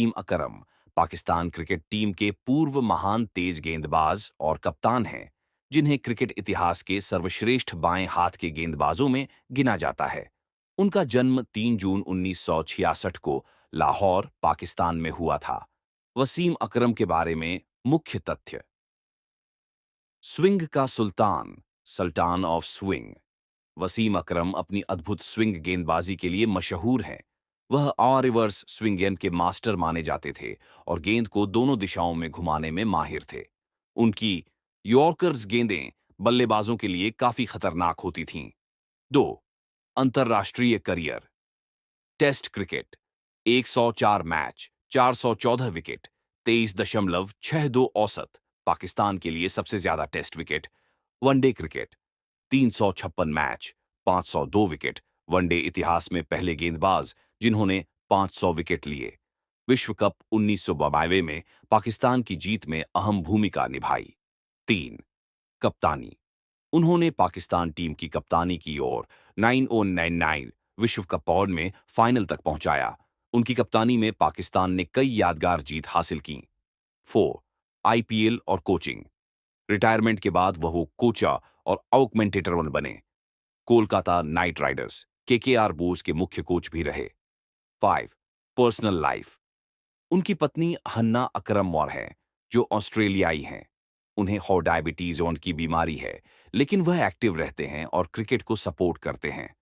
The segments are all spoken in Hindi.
वसीम अकरम पाकिस्तान क्रिकेट टीम के पूर्व महान तेज गेंदबाज और कप्तान हैं, जिन्हें क्रिकेट इतिहास के सर्वश्रेष्ठ बाएं हाथ के गेंदबाजों में गिना जाता है। उनका जन्म 3 जून 1966 को लाहौर, पाकिस्तान में हुआ था। वसीम अकरम के बारे में मुख्य तथ्य। स्विंग का सुल्तान, सल्तान ऑफ स्विंग। वसीम अकरम अपनी अद्भुत स्विंग गेंदबाजी के लिए मशहूर हैं। वह रिवर्स स्विंग के मास्टर माने जाते थे और गेंद को दोनों दिशाओं में घुमाने में माहिर थे। उनकी यॉर्कर्स गेंदें बल्लेबाजों के लिए काफी खतरनाक होती थीं। 2. अंतर्राष्ट्रीय career. Test cricket 104 match, 414 wicket, 23.62 औसत, पाकिस्तान के लिए सबसे ज्यादा test wicket. One day cricket 356 match, 502 wicket, one day इतिहास में पहले गेंदबाज जिन्होंने 500 विकेट लिए। विश्व कप 1992 में पाकिस्तान की जीत में अहम भूमिका निभाई। 3. कप्तानी। उन्होंने पाकिस्तान टीम की कप्तानी की और 1999 विश्व कप दौड़ में फाइनल तक पहुंचाया। उनकी कप्तानी में पाकिस्तान ने कई यादगार जीत हासिल की। 4. आईपीएल और कोचिंग। रिटायरमेंट के बाद वह कोचा और ऑगमेंटेटर बने। Kolkata night Riders, KKR Bose के मुख्य कोच भी रहे। 5. Personal life. उनकी पत्नी हन्ना अकरम मौर हैं, जो ऑस्ट्रेलियाई हैं। उन्हें डायबिटीज और उनकी बीमारी है, लेकिन वह एक्टिव रहते हैं और क्रिकेट को सपोर्ट करते हैं।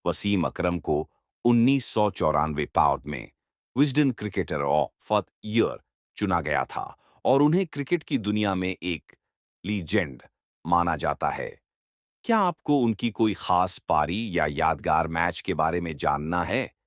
वसीम अकरम को 1994 पाउड में Wisden cricketer of the year चुना गया था और उन्हें क्रिकेट की दुनिया में एक लीजेंड माना जाता है। क्या आपको उनकी कोई खास पारी या यादगार मैच के बारे में जानना है?